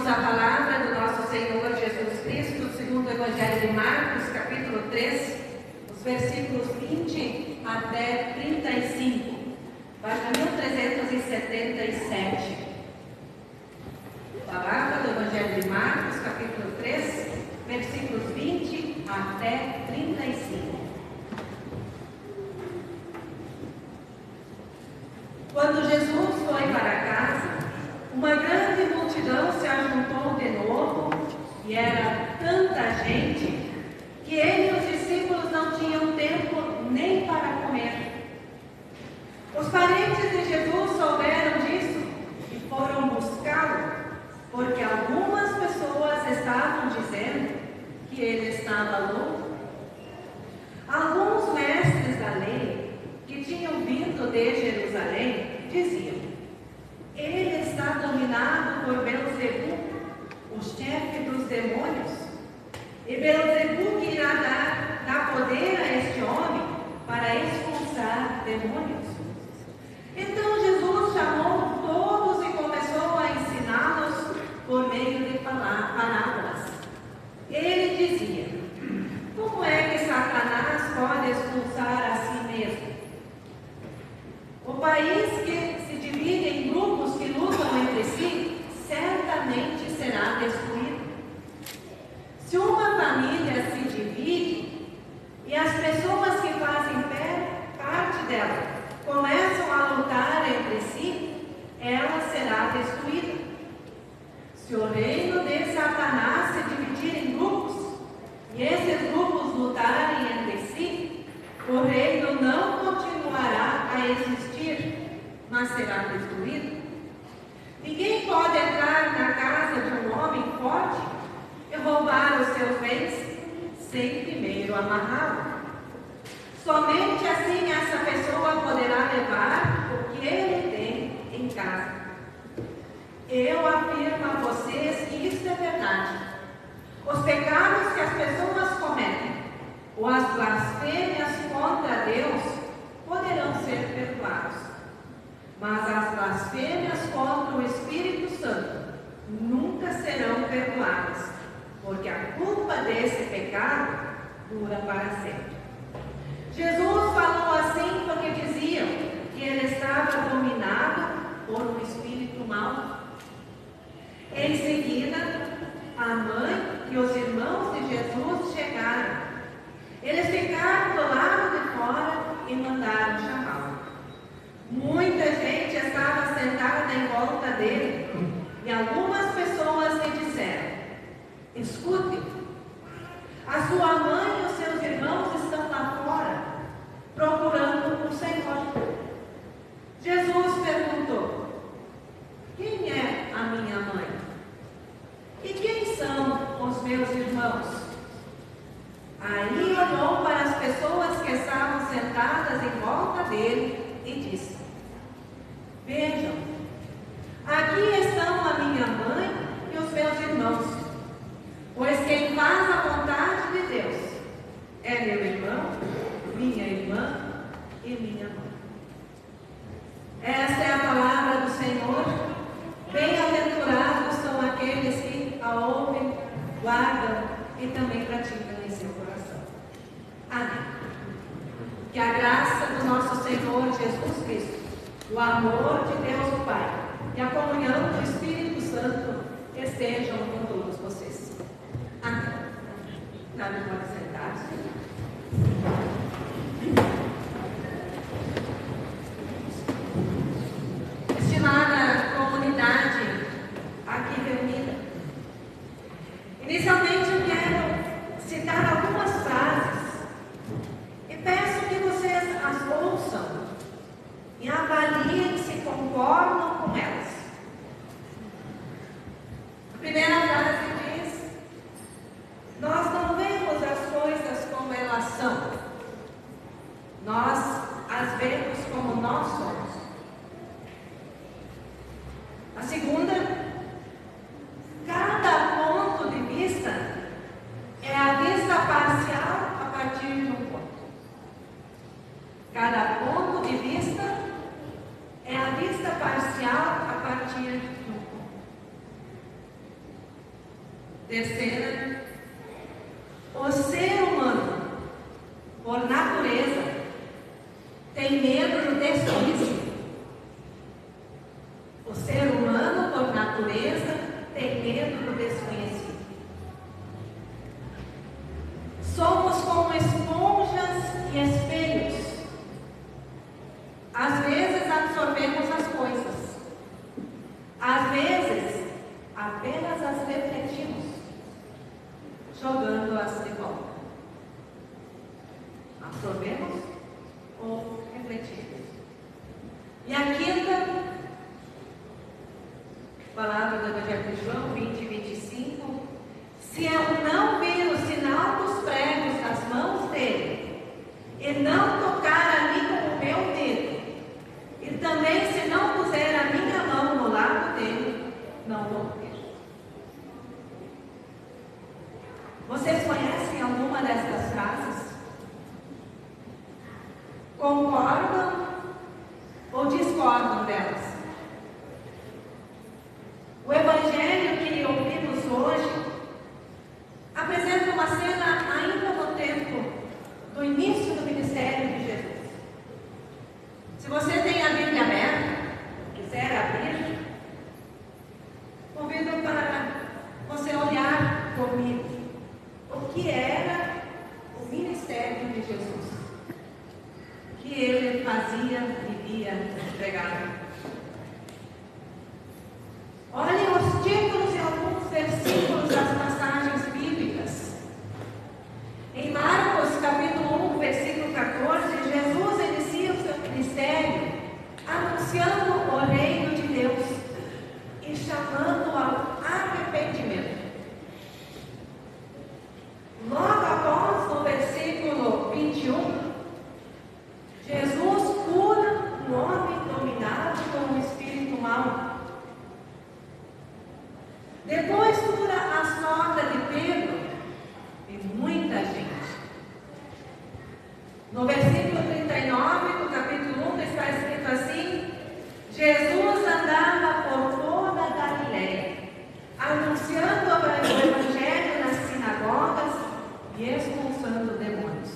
Ouçamos a palavra do nosso Senhor Jesus Cristo, segundo o Evangelho de Marcos, capítulo 3, os versículos 20 até 35, página 1377. Palavra do Evangelho de Marcos, capítulo 3, versículos 20 até 35. Quando Jesus foi para casa, uma grande multidão se ajuntou de novo, e era tanta gente que ele e os discípulos não tinham tempo nem para comer. Os parentes de Jesus souberam disso e foram buscá-lo, porque algumas pessoas estavam dizendo que ele estava louco. Alguns mestres da lei que tinham vindo de Jerusalém diziam: ele está dominado por Beelzebub, o chefe dos demônios. E Beelzebub irá dar poder a este homem para expulsar demônios. Então Jesus chamou todos e começou a ensiná-los por meio de parábolas. Ele dizia: como é que Satanás pode expulsar a si mesmo? O país que se divide em grupos que lutam entre si, certamente será destruído. Se uma família se divide e as pessoas que fazem parte dela começam a lutar entre si, ela será destruída. Se o reino de Satanás se dividir em grupos e esses grupos lutarem entre si, o reino não continuará a existir, mas será destruído. Ninguém pode entrar na casa de um homem forte e roubar os seus bens sem primeiro amarrá-lo. Somente assim essa pessoa poderá levar o que ele tem em casa. Eu afirmo a vocês que isso é verdade. Os pecados que as pessoas cometem, ou as blasfêmias contra Deus, poderão ser perdoados. Mas as blasfêmias contra o Espírito Santo nunca serão perdoadas, porque a culpa desse pecado dura para sempre. Jesus falou assim porque diziam que ele estava dominado por um espírito mau. Em seguida, a mãe e os irmãos de Jesus chegaram. Eles ficaram do lado de fora e mandaram chamá-lo. Muita gente estava sentada em volta dele e algumas pessoas lhe disseram: escute, a sua mãe e os seus irmãos estão lá fora procurando o Senhor. Jesus perguntou: quem é a minha mãe? E quem são os meus irmãos? Aí olhou para as pessoas que estavam sentadas em volta dele e disse: vejam, aqui estão a minha mãe e os meus irmãos, pois quem faz a vontade de Deus é meu irmão, minha irmã e minha mãe. Esta é a palavra do Senhor. Bem-aventurados são aqueles que a ouvem, guardam e também praticam em seu coração. Amém. Que a graça do nosso Senhor Jesus Cristo, o amor de Deus o Pai e a comunhão do Espírito Santo estejam com todos vocês. Amém. Cada um pode sentar-se. Estimada comunidade aqui reunida, inicialmente eu quero citar algumas frases e peço que vocês as ouçam e avaliem se concordam com elas. A primeira frase diz: nós não vemos as Terceira, o ser humano, por natureza, tem medo do desconhecido. O ser humano, por natureza, tem medo do desconhecido. Somos como esponjas e espelhos. Às vezes absorvemos as coisas. Às vezes, apenas as refletimos, jogando-as de volta. Absorvemos ou refletimos. E a quinta palavra do Evangelho de João 20 e 25: se eu não vir o sinal dos pregos nas mãos dele, e não tocar ali com o meu dedo, e também se não puser a minha mão no lado dele, não vou crer. Vocês conhecem alguma dessas frases? Concordam ou discordam delas? O Evangelho que ouvimos hoje apresenta uma cena ainda no tempo do início do ministério de Jesus. Se você tem a Bíblia aberta, quiser abrir, convido para você olhar comigo o que era o ministério de Jesus, que ele fazia, vivia, pregava. Olhem os títulos e alguns versículos das passagens bíblicas. Em Marcos, capítulo 1, versículo 14, Jesus inicia o seu ministério anunciando o reino de Deus e chamando ao arrependimento. Logo após, no versículo 21, Jesus cura um homem dominado por um espírito mau. Depois cura a sogra de Pedro e muita gente. No versículo 39 do capítulo 1 está escrito assim: Jesus andava por toda a Galileia, anunciando o Evangelho nas sinagogas e expulsando demônios.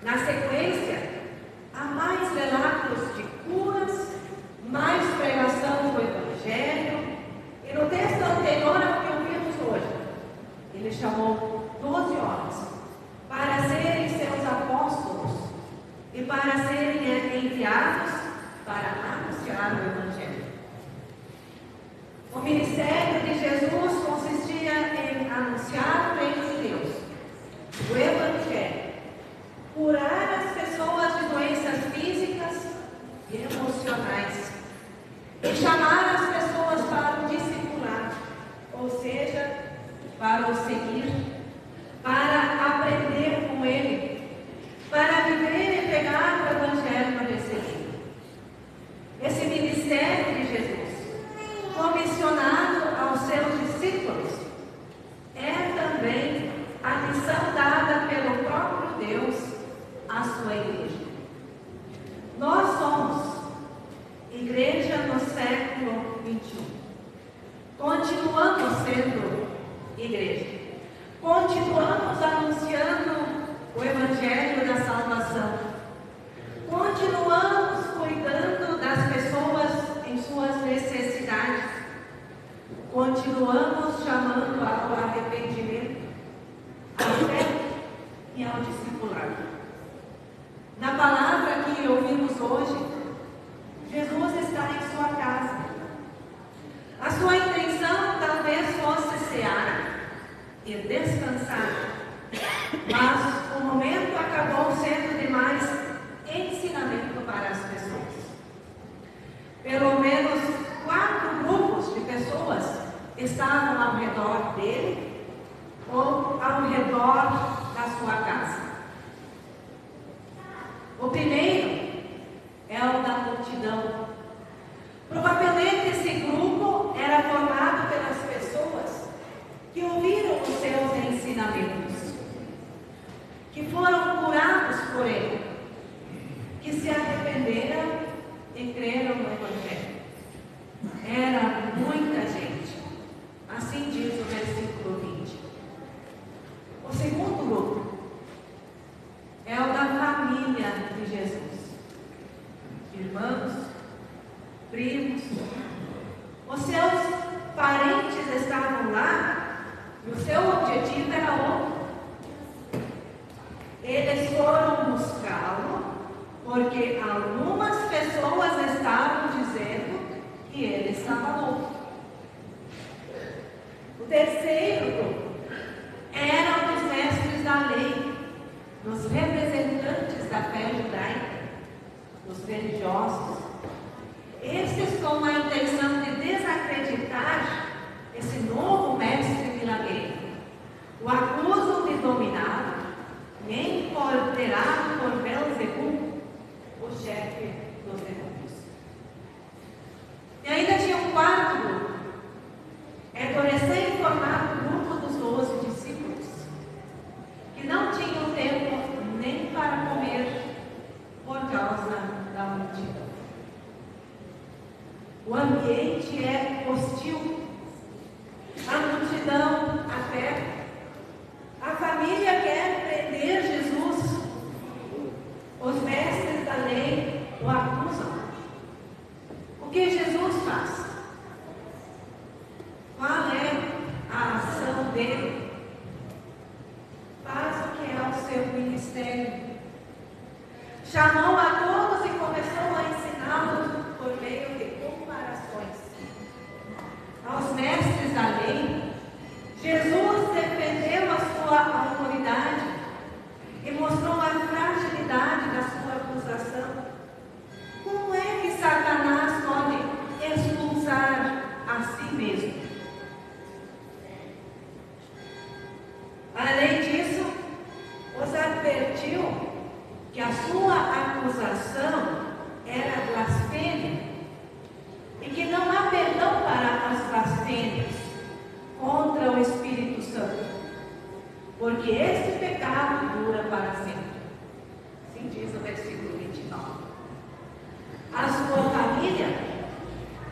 Na sequência, há mais relatos de curas, mais pregação do Evangelho. E no texto anterior ao que ouvimos hoje, ele chamou 12 homens para serem seus apóstolos e para serem enviados para anunciar o Evangelho. O ministério de Jesus consistia em anunciar o reino de Deus, o Evangelho, curar as pessoas de doenças físicas e emocionais, e chamar as pessoas para o discipular, ou seja, para o seguir, para aprender com ele, para viver e pegar o Evangelho para receber. Esse ministério de Jesus, comissionado aos seus discípulos, é também a missão dada pelo próprio Deus à sua igreja. Nós somos igreja no século 21. Continuamos sendo igreja. Continuamos anunciando o Evangelho da salvação. Continuamos cuidando das pessoas em suas necessidades. Continuamos chamando ao arrependimento, à fé e ao discipulado. Na palavra que ouvimos hoje, Jesus está em sua casa. A sua intenção talvez fosse cear e descansar, mas o momento acabou sendo de mais ensinamento para as pessoas. Pelo menos 4 grupos de pessoas estavam ao redor dele ou ao redor da sua casa. O primeiro é o da multidão. Provavelmente esse grupo era formado pelas pessoas que ouviram os seus ensinamentos, que foram curados por ele, que se arrependeram e creram no Evangelho. Era muita gente. Assim diz o versículo E o seu objetivo era outro. Eles foram buscá-lo porque algumas pessoas estavam dizendo que ele estava louco. O terceiro grupo eram os mestres da lei, os representantes da fé judaica, os religiosos. Estes, com a intenção de desacreditar esse novo mestre milagreiro, o acusam de dominado e empoderado por Beelzebub, o chefe dos demônios. E ainda tinha um quarto grupo, do recém-formado grupo dos 12 discípulos, que não tinham tempo nem para comer por causa da multidão. O ambiente é hostil. A multidão aperta. A família quer prender Jesus. Os mestres da lei o acusam. O que Jesus faz? Qual é a ação dele? Faz o que é o seu ministério. Chamou a todos e começou a ensiná-los por meio de comparações. Aos mestres da lei, Jesus defendeu a sua autoridade e mostrou a fragilidade da sua acusação. Como é que Satanás pode expulsar a si mesmo? Além disso, os advertiu que a sua acusação era blasfêmia e que não há perdão para as blasfêmias contra o Espírito Santo, porque este pecado dura para sempre. Assim diz o versículo 29. A sua família,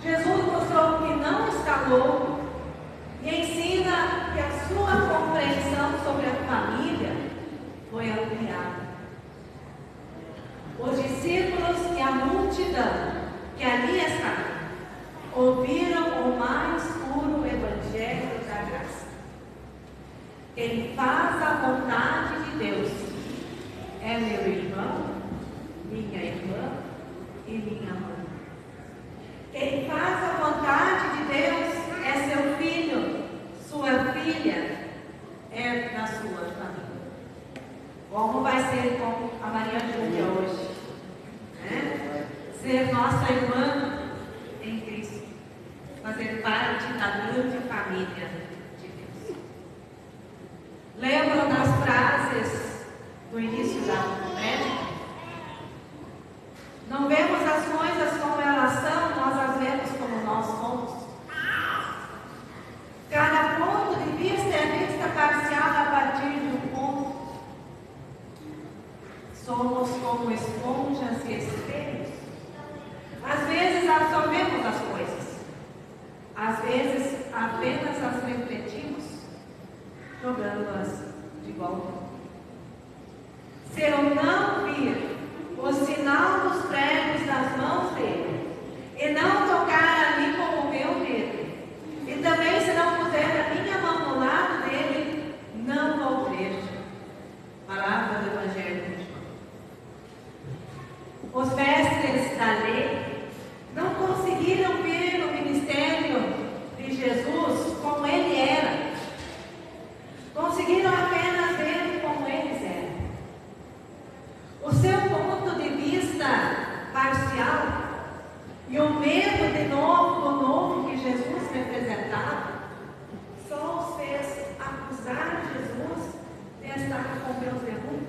Jesus mostrou que não está louco e ensina que a sua compreensão sobre a família foi ampliada. Os discípulos e a multidão que ali estavam ouviram o mais puro evangelho da graça. Quem faz a vontade de Deus é meu irmão, minha irmã e minha mãe. Quem faz a vontade de Deus é seu filho, sua filha, é da sua família. Como vai ser com a Maria Júlia hoje? Né? Ser nossa irmã em Cristo. Fazer parte da grande família de Deus. Lembram das frases do início da prédica? Não vemos as coisas como elas são, nós as vemos como nós somos. Cada ponto de vista é vista parcial a partir de um ponto. Somos como esponjas e espelhos. Às vezes absorvemos as coisas. Às vezes apenas as refletimos, jogando-as de volta. Se eu não vir o sinal dos pregos das mãos dele, e não tocar ali com o meu dedo, e também se não puser a minha mão no lado dele, não vou crer. Palavra do Evangelho de João. Os mestres da lei não conseguiram ver o ministério de Jesus como ele era. Conseguiram apenas ver como eles eram. O seu ponto de vista parcial e o medo de novo, do novo que Jesus representava, só os fez acusar Jesus de estar com Beelzebub.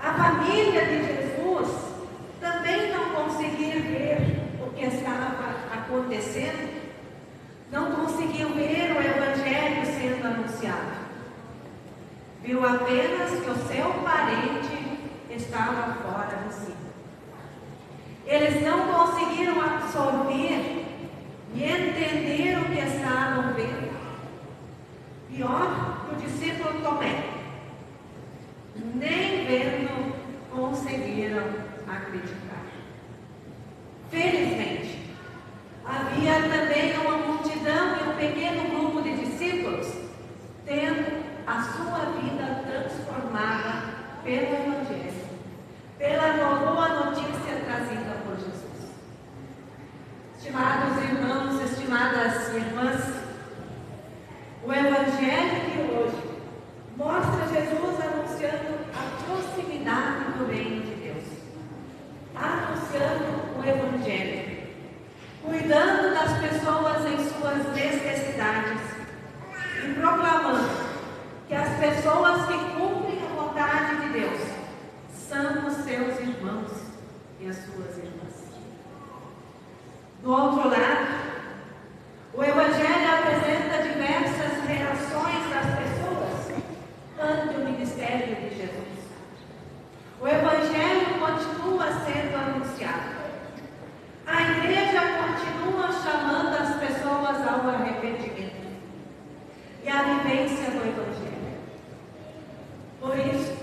A família de Jesus também não conseguia ver o que estava acontecendo, não conseguiu ver o Evangelho sendo anunciado. Viu apenas que o seu parente estava fora do ciclo. Eles não conseguiram absorver e entender o que estavam vendo. Pior que o discípulo Tomé. Nem vendo conseguiram acreditar. Felizmente, havia também uma multidão e um pequeno grupo de discípulos pessoas que cumprem a vontade de Deus são os seus irmãos e as suas irmãs. Do outro lado, o Evangelho apresenta diversas reações das pessoas ante o ministério de Jesus. O Evangelho continua sendo anunciado. A igreja continua chamando as pessoas ao arrependimento e à vivência do Evangelho. Por isso,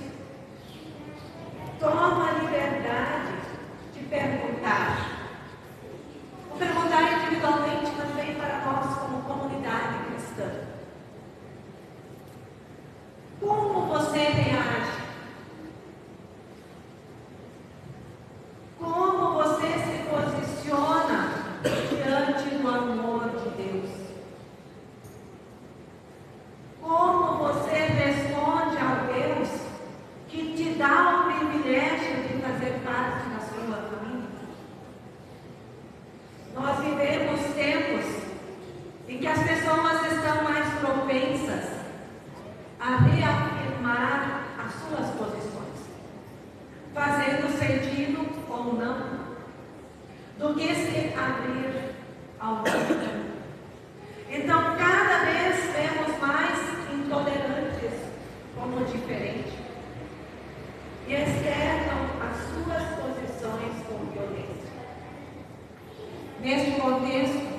toma a liberdade de perguntar. Vou perguntar individualmente também para nós como comunidade cristã. Como você reage? Como você se posiciona diante do amor de Deus? Como você responde ao Deus que te dá o privilégio de fazer parte da sua família? Nós vivemos tempos em que as pessoas estão mais propensas a reafirmar as suas posições, fazendo sentido ou não, do que se abrir ao mundo. Então, cada vez vemos mais intolerantes como diferentes e externam as suas posições com violência. Neste contexto,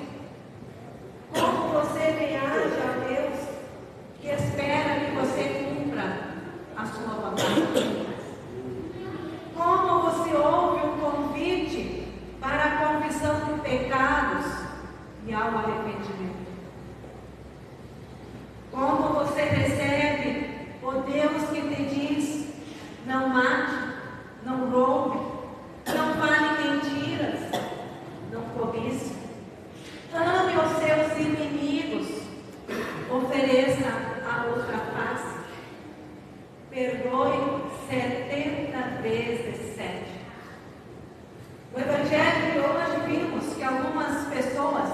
como você reage a Deus que espera que você cumpra a sua vontade? Como você ouve um convite para a confissão de pecados e ao arrependimento? Como você recebe o Deus que te diz: não mate, não roube, não fale mentiras, não cobice, ame os seus inimigos, ofereça a outra face, perdoe 70 vezes 7. No Evangelho de hoje vimos que algumas pessoas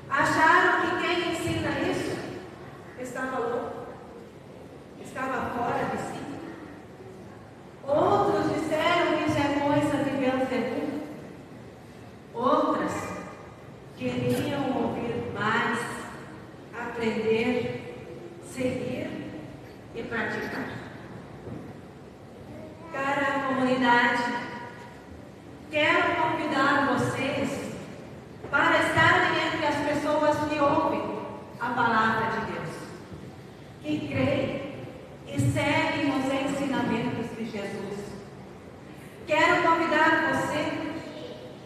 acharam que quem ensina isso estava louco, estava fora de si. Outros disseram que isso é coisa de Beelzebub. Outras queriam ouvir mais, aprender, seguir e praticar. Cara comunidade, quero convidar vocês para estarem entre as pessoas que ouvem a palavra de Deus, que creem e seguem os ensinamentos de Jesus. Quero convidar você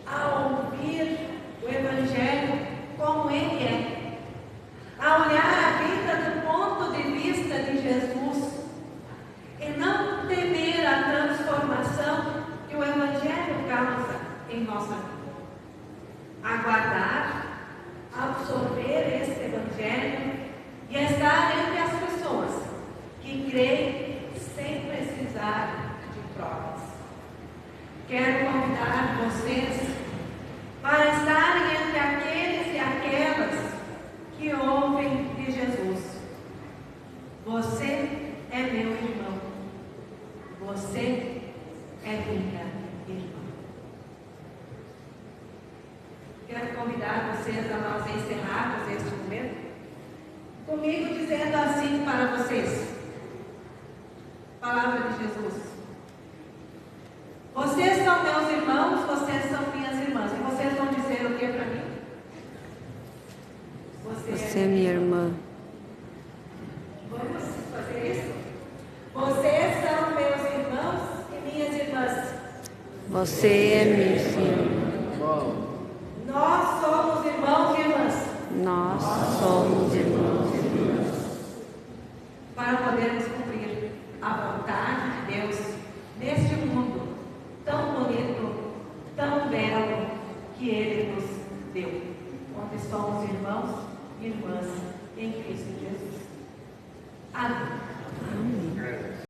a ouvir o Evangelho como ele é, a olhar a vida do ponto de vista de Jesus e não temer a transformação que o Evangelho causa em nossa vida. Aguardar, absorver esse Evangelho e estar entre as pessoas que creem sem precisar de provas. Quero convidar vocês para estarem entre aqueles e aquelas que ouvem de Jesus: você é meu irmão, você é minha irmã. Quero convidar vocês a nós encerrarmos este momento comigo dizendo assim para vocês: palavra de Jesus. Vocês são meus irmãos, vocês são minhas irmãs. E vocês vão dizer o que para mim? Você é minha irmã. Vamos fazer isso? Vocês são meus irmãos e minhas irmãs. Você é meu irmão. Nós somos irmãos e irmãs. Nós somos irmãos e irmãs. Para podermos cumprir a vontade de Deus neste mundo tão bonito, tão belo que Ele nos deu, onde somos irmãos e irmãs em Cristo Jesus. Amém. Amém.